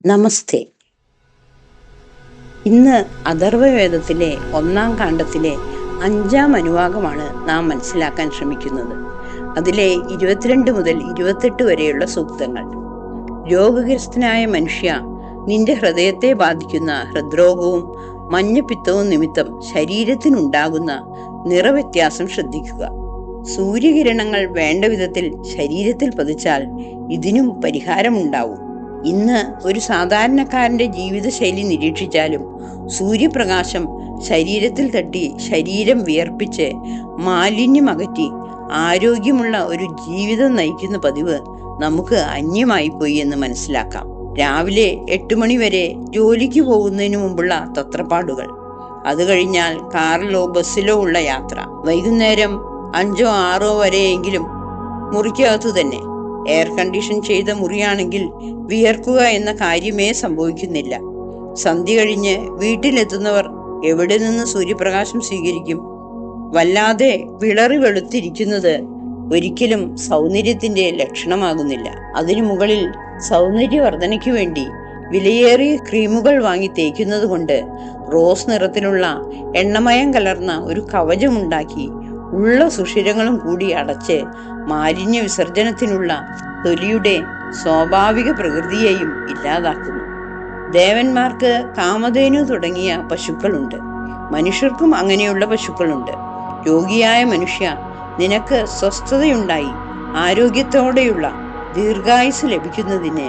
നമസ്തേ. ഇന്ന് അഥർവവേദത്തിലെ 1-ാം കാണ്ഡത്തിലെ 5-ാം അനുവാകമാണ് നാം മനസ്സിലാക്കാൻ ശ്രമിക്കുന്നത്. അതിലെ 22 മുതൽ 28 വരെയുള്ള സൂക്തങ്ങൾ. രോഗഗ്രസ്തനായ മനുഷ്യ, നിന്റെ ഹൃദയത്തെ ബാധിക്കുന്ന ഹൃദ്രോഗവും മഞ്ഞപ്പിത്തവും നിമിത്തം ശരീരത്തിനുണ്ടാകുന്ന നിറവ്യത്യാസം ശ്രദ്ധിക്കുക. സൂര്യകിരണങ്ങൾ വേണ്ട വിധത്തിൽ ശരീരത്തിൽ പതിച്ചാൽ ഇതിനും പരിഹാരമുണ്ടാവും. ഇന്ന് ഒരു സാധാരണക്കാരന്റെ ജീവിതശൈലി നിരീക്ഷിച്ചാലും സൂര്യപ്രകാശം ശരീരത്തിൽ തട്ടി ശരീരം വിയർപ്പിച്ച് മാലിന്യമകറ്റി ആരോഗ്യമുള്ള ഒരു ജീവിതം നയിക്കുന്ന പതിവ് നമുക്ക് അന്യമായിപ്പോയി എന്ന് മനസ്സിലാക്കാം. രാവിലെ 8 മണി വരെ ജോലിക്ക് പോകുന്നതിന് മുമ്പുള്ള തത്രപ്പാടുകൾ, അത് കഴിഞ്ഞാൽ കാറിലോ ബസ്സിലോ ഉള്ള യാത്ര, വൈകുന്നേരം 5-6 വരെയെങ്കിലും മുറിക്കകത്തു തന്നെ. എയർ കണ്ടീഷൻ ചെയ്ത മുറിയാണെങ്കിൽ വിയർക്കുക എന്ന കാര്യമേ സംഭവിക്കുന്നില്ല. സന്ധ്യ കഴിഞ്ഞ് വീട്ടിലെത്തുന്നവർ എവിടെ നിന്ന് സൂര്യപ്രകാശം സ്വീകരിക്കും? വല്ലാതെ വിളറി വെളുത്തിരിക്കുന്നത് ഒരിക്കലും സൗന്ദര്യത്തിന്റെ ലക്ഷണമാകുന്നില്ല. അതിനു മുകളിൽ സൗന്ദര്യവർദ്ധനയ്ക്ക് വേണ്ടി വിലയേറിയ ക്രീമുകൾ വാങ്ങി തേക്കുന്നത് കൊണ്ട് റോസ് നിറത്തിലുള്ള എണ്ണമയം കലർന്ന ഒരു കവചമുണ്ടാക്കി ഉള്ള സുഷിരങ്ങളും കൂടി അടച്ച് മാലിന്യ വിസർജനത്തിനുള്ള തൊലിയുടെ സ്വാഭാവിക പ്രകൃതിയെയും ഇല്ലാതാക്കുന്നു. ദേവന്മാർക്ക് കാമധേനു തുടങ്ങിയ പശുക്കളുണ്ട്. മനുഷ്യർക്കും അങ്ങനെയുള്ള പശുക്കളുണ്ട്. രോഗിയായ മനുഷ്യ, നിനക്ക് സ്വസ്ഥതയുണ്ടായി ആരോഗ്യത്തോടെയുള്ള ദീർഘായുസ് ലഭിക്കുന്നതിന്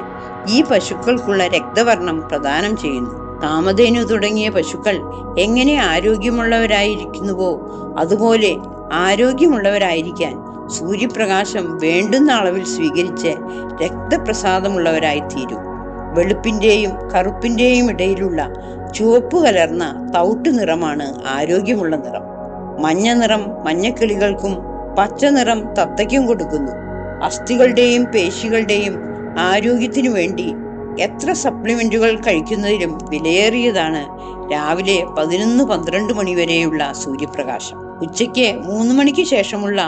ഈ പശുക്കൾക്കുള്ള രക്തവർണം പ്രദാനം ചെയ്യുന്നു. കാമധേനു തുടങ്ങിയ പശുക്കൾ എങ്ങനെ ആരോഗ്യമുള്ളവരായിരിക്കുന്നുവോ അതുപോലെ ആരോഗ്യമുള്ളവരായിരിക്കാൻ സൂര്യപ്രകാശം വേണ്ടുന്ന അളവിൽ സ്വീകരിച്ച് രക്തപ്രസാദമുള്ളവരായി തീരും. വെളുപ്പിന്റെയും കറുപ്പിന്റെയും ഇടയിലുള്ള ചുവപ്പ് കലർന്ന തൗട്ട് നിറമാണ് ആരോഗ്യമുള്ള നിറം. മഞ്ഞ നിറം മഞ്ഞക്കിളികൾക്കും പച്ച നിറം തത്തയ്ക്കും കൊടുക്കുന്നു. അസ്ഥികളുടെയും പേശികളുടെയും ആരോഗ്യത്തിനു വേണ്ടി എത്ര സപ്ലിമെന്റുകൾ കഴിക്കുന്നതിലും വിലയേറിയതാണ് രാവിലെ 11-12 മണി വരെയുള്ള സൂര്യപ്രകാശം. ഉച്ചയ്ക്ക് 3 മണിക്ക് ശേഷമുള്ള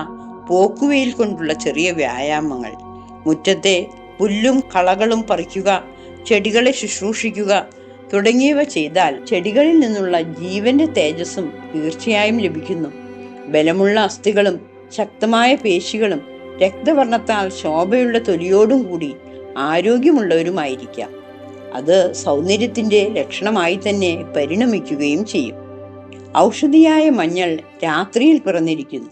പോക്കുവെയിൽ കൊണ്ടുള്ള ചെറിയ വ്യായാമങ്ങൾ, മുറ്റത്തെ പുല്ലും കളകളും പറിക്കുക, ചെടികളെ ശുശ്രൂഷിക്കുക തുടങ്ങിയവ ചെയ്താൽ ചെടികളിൽ നിന്നുള്ള ജീവന്റെ തേജസ്സും തീർച്ചയായും ലഭിക്കുന്നു. ബലമുള്ള അസ്ഥികളും ശക്തമായ പേശികളും രക്തവർണത്താൽ ശോഭയുള്ള തൊലിയോടും കൂടി ആരോഗ്യമുള്ളവരുമായിരിക്കാം. അത് സൗന്ദര്യത്തിന്റെ ലക്ഷണമായി തന്നെ പരിണമിക്കുകയും ചെയ്യും. ഔഷധിയായ മഞ്ഞൾ രാത്രിയിൽ പിറന്നിരിക്കുന്നു.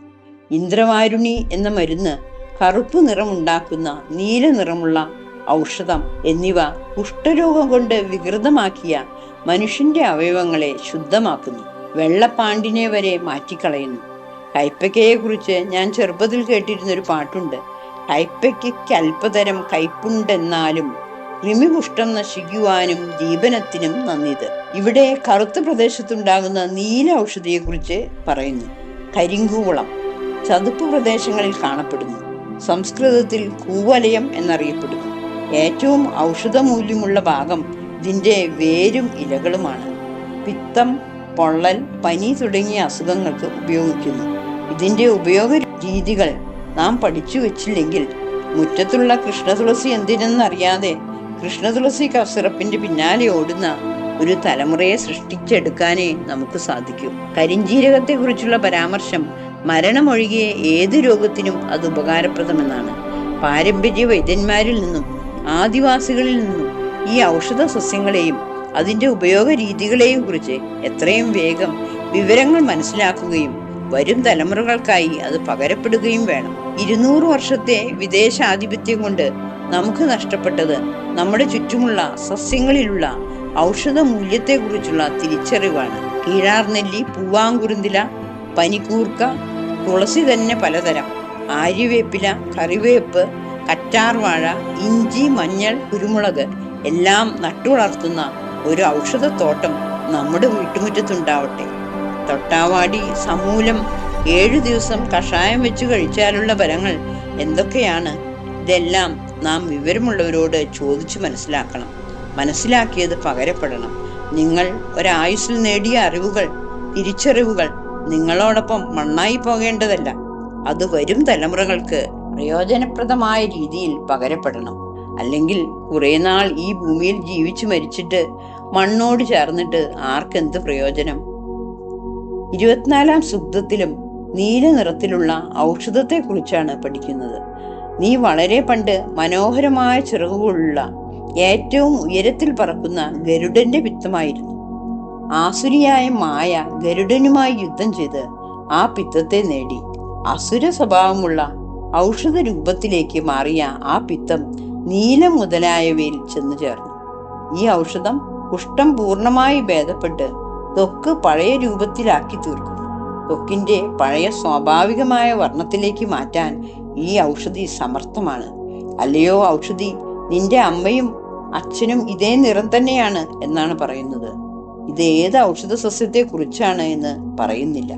ഇന്ദ്രവാരുണി എന്ന മരുന്ന്, കറുപ്പ് നിറമുണ്ടാക്കുന്ന നീല നിറമുള്ള ഔഷധം എന്നിവ കുഷ്ഠരോഗം കൊണ്ട് വികൃതമാക്കിയ മനുഷ്യന്റെ അവയവങ്ങളെ ശുദ്ധമാക്കുന്നു. വെള്ളപ്പാണ്ടിനെ വരെ മാറ്റിക്കളയുന്നു. കൈപ്പയ്ക്കയെ കുറിച്ച് ഞാൻ ചെറുപ്പത്തിൽ കേട്ടിരുന്നൊരു പാട്ടുണ്ട്. കൈപ്പയ്ക്ക് അല്പതരം കയ്പുണ്ടെന്നാലും കൃമികുഷ്ഠം നശിക്കുവാനും ദീപനത്തിനും നന്ദിത്. ഇവിടെ കറുത്ത പ്രദേശത്തുണ്ടാകുന്ന നീല ഔഷധിയെ കുറിച്ച് പറയുന്നു. കരിങ്കൂവളം ചതുപ്പ് പ്രദേശങ്ങളിൽ കാണപ്പെടുന്നു. സംസ്കൃതത്തിൽ കൂവലയം എന്നറിയപ്പെടുന്നു. ഏറ്റവും ഔഷധമൂല്യമുള്ള ഭാഗം ഇതിന്റെ വേരും ഇലകളുമാണ്. പിത്തം, പൊള്ളൽ, പനി തുടങ്ങിയ അസുഖങ്ങൾക്ക് ഉപയോഗിക്കുന്നു. ഇതിന്റെ ഉപയോഗ രീതികൾ നാം പഠിച്ചു വെച്ചില്ലെങ്കിൽ മുറ്റത്തുള്ള കൃഷ്ണതുളസി എന്തിനെന്നറിയാതെ കൃഷ്ണതുളസി കഫ്സിറപ്പിന്റെ പിന്നാലെ ഓടുന്ന ഒരു തലമുറയെ സൃഷ്ടിച്ചെടുക്കാനേ നമുക്ക് സാധിക്കൂ. കരിഞ്ജീരകത്തെ കുറിച്ചുള്ള പരാമർശം മരണമൊഴികെ ഏത് രോഗത്തിനും അത് ഉപകാരപ്രദമെന്നാണ്. പാരമ്പര്യ വൈദ്യന്മാരിൽ നിന്നും ആദിവാസികളിൽ നിന്നും ഈ ഔഷധ സസ്യങ്ങളെയും അതിന്റെ ഉപയോഗ രീതികളെയും കുറിച്ച് എത്രയും വേഗം വിവരങ്ങൾ മനസ്സിലാക്കുകയും വരും തലമുറകൾക്കായി അത് പകരപ്പെടുകയും വേണം. 200 വർഷത്തെ വിദേശാധിപത്യം കൊണ്ട് നമുക്ക് നഷ്ടപ്പെട്ടത് നമ്മുടെ ചുറ്റുമുള്ള സസ്യങ്ങളിലുള്ള ഔഷധ മൂല്യത്തെക്കുറിച്ചുള്ള തിരിച്ചറിവാണ്. കീഴാർനെല്ലി, പൂവാങ്കുരുന്തില, പനിക്കൂർക്ക, തുളസി തന്നെ പലതരം, ആര്യവേപ്പില, കറിവേപ്പ്, കറ്റാർവാഴ, ഇഞ്ചി, മഞ്ഞൾ, കുരുമുളക് എല്ലാം നട്ടുവളർത്തുന്ന ഒരു ഔഷധത്തോട്ടം നമ്മുടെ വീട്ടുമുറ്റത്തുണ്ടാവട്ടെ. തൊട്ടാവാടി സമൂലം 7 ദിവസം കഷായം വെച്ച് കഴിച്ചാലുള്ള ഫലങ്ങൾ എന്തൊക്കെയാണ്? ഇതെല്ലാം നാം വിവരമുള്ളവരോട് ചോദിച്ചു മനസ്സിലാക്കണം. മനസ്സിലാക്കിയത് പകരപ്പെടണം. നിങ്ങൾ ഒരായുസ്സിൽ നേടിയ അറിവുകൾ, തിരിച്ചറിവുകൾ നിങ്ങളോടൊപ്പം മണ്ണായി പോകേണ്ടതല്ല. അത് വരും തലമുറകൾക്ക് പ്രയോജനപ്രദമായ രീതിയിൽ പകരപ്പെടണം. അല്ലെങ്കിൽ കുറെ നാൾ ഈ ഭൂമിയിൽ ജീവിച്ചു മരിച്ചിട്ട് മണ്ണോട് ചേർന്നിട്ട് ആർക്കെന്ത് പ്രയോജനം? 24-ാം സൂക്തത്തിലും നീല നിറത്തിലുള്ള ഔഷധത്തെ കുറിച്ചാണ് പഠിക്കുന്നത്. നീ വളരെ പണ്ട് മനോഹരമായ ചിറകുകളുള്ള ഏറ്റവും ഉയരത്തിൽ പറക്കുന്ന ഗരുഡന്റെ പിത്തമായിരുന്നു. ആസുരിയായ മായ ഗരുഡനുമായി യുദ്ധം ചെയ്ത് ആ പിത്തത്തെ നേടി. അസുര സ്വഭാവമുള്ള ഔഷധ രൂപത്തിലേക്ക് മാറിയ ആ പിത്തം നീലം മുതലായവയിൽ ചെന്നു ചേർന്നു. ഈ ഔഷധം കുഷ്ഠം പൂർണ്ണമായി ഭേദപ്പെട്ട് ത്വക്ക് പഴയ രൂപത്തിലാക്കി തീർക്കും. ത്വക്കിന്റെ പഴയ സ്വാഭാവികമായ വർണ്ണത്തിലേക്ക് മാറ്റാൻ ഈ ഔഷധി സമർത്ഥമാണ്. അല്ലയോ ഔഷധി, നിന്റെ അമ്മയും അച്ഛനും ഇതേ നിറം തന്നെയാണ് എന്നാണ് പറയുന്നത്. ഇത് ഏത് ഔഷധ സസ്യത്തെ കുറിച്ചാണ് എന്ന് പറയുന്നില്ല.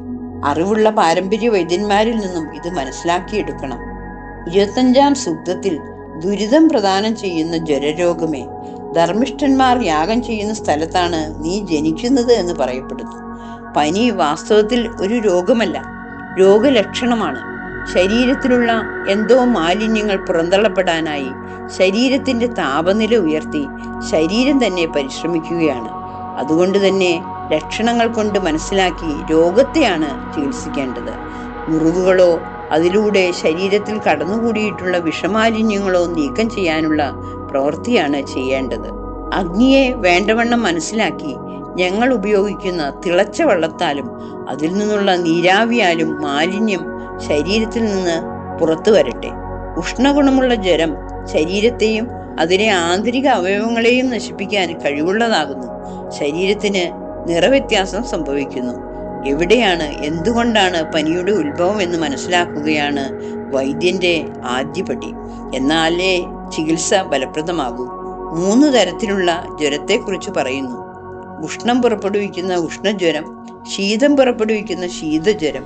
അറിവുള്ള പാരമ്പര്യ വൈദ്യന്മാരിൽ നിന്നും ഇത് മനസ്സിലാക്കിയെടുക്കണം. 25-ാം സൂക്തത്തിൽ ദുരിതം പ്രദാനം ചെയ്യുന്ന ജ്വരരോഗമേ, ധർമ്മിഷ്ഠന്മാർ യാഗം ചെയ്യുന്ന സ്ഥലത്താണ് നീ ജനിക്കുന്നത് എന്ന് പറയപ്പെടുന്നു. പനി വാസ്തവത്തിൽ ഒരു രോഗമല്ല, രോഗലക്ഷണമാണ്. ശരീരത്തിലുള്ള എന്തോ മാലിന്യങ്ങൾ പുറന്തള്ളപ്പെടാനായി ശരീരത്തിന്റെ താപനില ഉയർത്തി ശരീരം തന്നെ പരിശ്രമിക്കുകയാണ്. അതുകൊണ്ട് തന്നെ ലക്ഷണങ്ങൾ കൊണ്ട് മനസ്സിലാക്കി രോഗത്തെയാണ് ചികിത്സിക്കേണ്ടത്. മുറിവുകളോ അതിലൂടെ ശരീരത്തിൽ കടന്നുകൂടിയിട്ടുള്ള വിഷമാലിന്യങ്ങളോ നീക്കം ചെയ്യാനുള്ള പ്രവൃത്തിയാണ് ചെയ്യേണ്ടത്. അഗ്നിയെ വേണ്ടവണ്ണം മനസ്സിലാക്കി ഞങ്ങൾ ഉപയോഗിക്കുന്ന തിളച്ച വെള്ളത്താലും അതിൽ നിന്നുള്ള നീരാവിയാലും മാലിന്യം ശരീരത്തിൽ നിന്ന് പുറത്തു വരട്ടെ. ഉഷ്ണഗുണമുള്ള ജലം ശരീരത്തെയും അതിലെ ആന്തരിക അവയവങ്ങളെയും നശിപ്പിക്കാൻ കഴിവുള്ളതാകുന്നു. ശരീരത്തിന് നിറവ്യത്യാസം സംഭവിക്കുന്നു. എവിടെയാണ്, എന്തുകൊണ്ടാണ് പനിയുടെ ഉത്ഭവം എന്ന് മനസ്സിലാക്കുകയാണ് വൈദ്യന്റെ ആദ്യപടി. എന്നാലേ ചികിത്സ ഫലപ്രദമാകൂ. 3 തരത്തിലുള്ള ജ്വരത്തെക്കുറിച്ച് പറയുന്നു. ഉഷ്ണം പുറപ്പെടുവിക്കുന്ന ഉഷ്ണജ്വരം, ശീതം പുറപ്പെടുവിക്കുന്ന ശീതജ്വരം,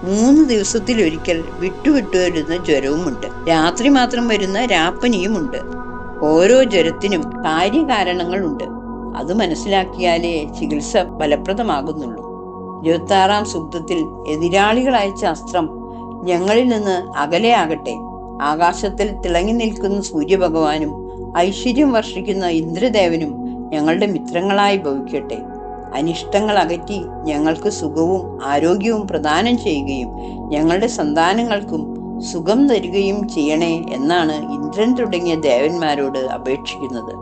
3 ദിവസത്തിലൊരിക്കൽ വിട്ടുവിട്ടു വരുന്ന ജ്വരവുമുണ്ട്. രാത്രി മാത്രം വരുന്ന രാപ്പനിയുമുണ്ട്. ഓരോ ജ്വരത്തിനും കാര്യകാരണങ്ങളുണ്ട്. അത് മനസ്സിലാക്കിയാലേ ചികിത്സ ഫലപ്രദമാകുന്നുള്ളൂ. 26-ാം സൂക്തത്തിൽ എതിരാളികൾ അയച്ച അസ്ത്രം ഞങ്ങളിൽ നിന്ന് അകലെ ആകട്ടെ. ആകാശത്തിൽ തിളങ്ങി നിൽക്കുന്ന സൂര്യഭഗവാനും ഐശ്വര്യം വർഷിക്കുന്ന ഇന്ദ്രദേവനും ഞങ്ങളുടെ മിത്രങ്ങളായി ഭവിക്കട്ടെ. അനിഷ്ടങ്ങൾ അകറ്റി ഞങ്ങൾക്ക് സുഖവും ആരോഗ്യവും പ്രദാനം ചെയ്യുകയും ഞങ്ങളുടെ സന്താനങ്ങൾക്കും സുഖം തരികയും ചെയ്യണേ എന്നാണ് ഇന്ദ്രൻ തുടങ്ങിയ ദേവന്മാരോട് അപേക്ഷിക്കുന്നത്.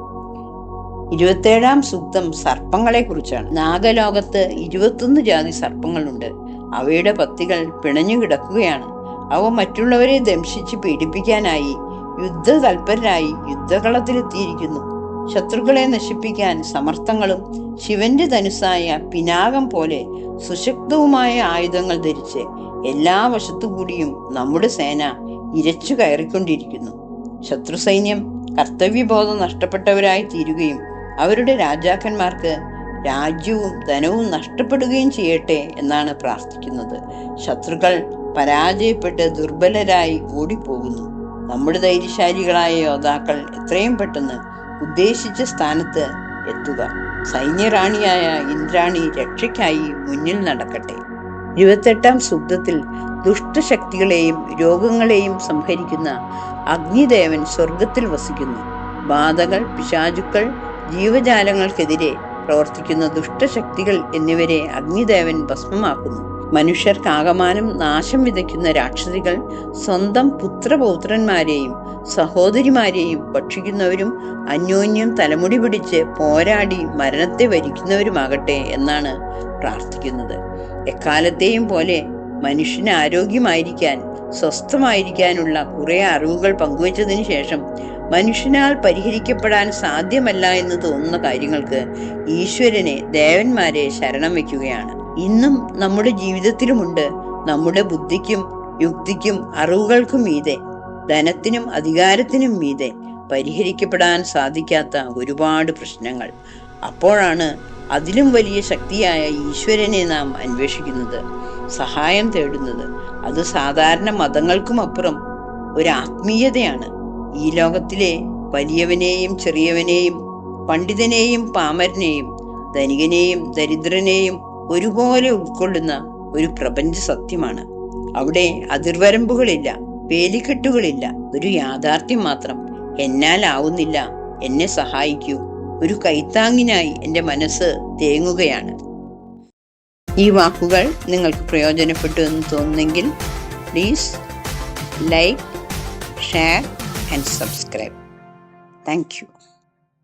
27-ാം സൂക്തം സർപ്പങ്ങളെ കുറിച്ചാണ്. നാഗലോകത്ത് 21 ജാതി സർപ്പങ്ങളുണ്ട്. അവയുടെ പത്തികൾ പിണഞ്ഞു കിടക്കുകയാണ്. അവ മറ്റുള്ളവരെ ദംശിച്ച് പീഡിപ്പിക്കാനായി യുദ്ധതൽപരരായി യുദ്ധകളത്തിലെത്തിയിരിക്കുന്നു. ശത്രുക്കളെ നശിപ്പിക്കാൻ സമർത്ഥങ്ങളും ശിവന്റെ ധനുസായ പിനാകം പോലെ സുശക്തവുമായ ആയുധങ്ങൾ ധരിച്ച് എല്ലാ വശത്തുകൂടിയും നമ്മുടെ സേന ഇരച്ചു കയറിക്കൊണ്ടിരിക്കുന്നു. ശത്രുസൈന്യം കർത്തവ്യബോധം നഷ്ടപ്പെട്ടവരായി തീരുകയും അവരുടെ രാജാക്കന്മാർക്ക് രാജ്യവും ധനവും നഷ്ടപ്പെടുകയും ചെയ്യട്ടെ എന്നാണ് പ്രാർത്ഥിക്കുന്നത്. ശത്രുക്കൾ പരാജയപ്പെട്ട് ദുർബലരായി ഓടിപ്പോകുന്നു. നമ്മുടെ ധൈര്യശാലികളായ യോദ്ധാക്കൾ എത്രയും പെട്ടെന്ന് ഉദ്ദേശിച്ച സ്ഥാനത്ത് എത്തുക. സൈന്യറാണിയായ ഇന്ദ്രാണി രക്ഷയ്ക്കായി മുന്നിൽ നടക്കട്ടെ. 28-ാം സൂക്തത്തിൽ ദുഷ്ടശക്തികളെയും രോഗങ്ങളെയും സംഹരിക്കുന്ന അഗ്നിദേവൻ സ്വർഗത്തിൽ വസിക്കുന്നു. ബാധകൾ, പിശാചുക്കൾ, ജീവജാലങ്ങൾക്കെതിരെ പ്രവർത്തിക്കുന്ന ദുഷ്ടശക്തികൾ എന്നിവരെ അഗ്നിദേവൻ ഭസ്മമാക്കുന്നു. മനുഷ്യർക്കാകമാനം നാശം വിതയ്ക്കുന്ന രാക്ഷസികൾ സ്വന്തം പുത്രപൗത്രന്മാരെയും സഹോദരിമാരെയും ഭക്ഷിക്കുന്നവരും അന്യോന്യം തലമുടി പിടിച്ച് പോരാടി മരണത്തെ വരിക്കുന്നവരുമാകട്ടെ എന്നാണ് പ്രാർത്ഥിക്കുന്നത്. എക്കാലത്തെയും പോലെ മനുഷ്യന് ആരോഗ്യമായിരിക്കാൻ, സ്വസ്ഥമായിരിക്കാനുള്ള കുറെ അറിവുകൾ പങ്കുവച്ചതിന് ശേഷം മനുഷ്യനാൽ പരിഹരിക്കപ്പെടാൻ സാധ്യമല്ല എന്ന് തോന്നുന്ന കാര്യങ്ങൾക്ക് ഈശ്വരനെ, ദേവന്മാരെ ശരണം വയ്ക്കുകയാണ്. ഇന്നും നമ്മുടെ ജീവിതത്തിലുമുണ്ട് നമ്മുടെ ബുദ്ധിക്കും യുക്തിക്കും അറിവുകൾക്കും മീതെ, ധനത്തിനും അധികാരത്തിനും മീതെ പരിഹരിക്കപ്പെടാൻ സാധിക്കാത്ത ഒരുപാട് പ്രശ്നങ്ങൾ. അപ്പോഴാണ് അതിലും വലിയ ശക്തിയായ ഈശ്വരനെ നാം അന്വേഷിക്കുന്നത്, സഹായം തേടുന്നത്. അത് സാധാരണ മതങ്ങൾക്കുമപ്പുറം ഒരു ആത്മീയതയാണ്. ഈ ലോകത്തിലെ വലിയവനെയും ചെറിയവനെയും, പണ്ഡിതനെയും പാമരനെയും, ധനികനെയും ദരിദ്രനെയും ഒരുപോലെ ഉൾക്കൊള്ളുന്ന ഒരു പ്രപഞ്ച സത്യമാണ്. അവിടെ അതിർവരമ്പുകളില്ല, വേലിക്കെട്ടുകളില്ല, ഒരു യാഥാർത്ഥ്യം മാത്രം. എന്നാലാവുന്നില്ല, എന്നെ സഹായിക്കൂ. ഒരു കൈത്താങ്ങിനായി എൻ്റെ മനസ്സ് തേങ്ങുകയാണ്. ഈ വാക്കുകൾ നിങ്ങൾക്ക് പ്രയോജനപ്പെട്ടു എന്ന് തോന്നുന്നെങ്കിൽ please like, share and subscribe. Thank U.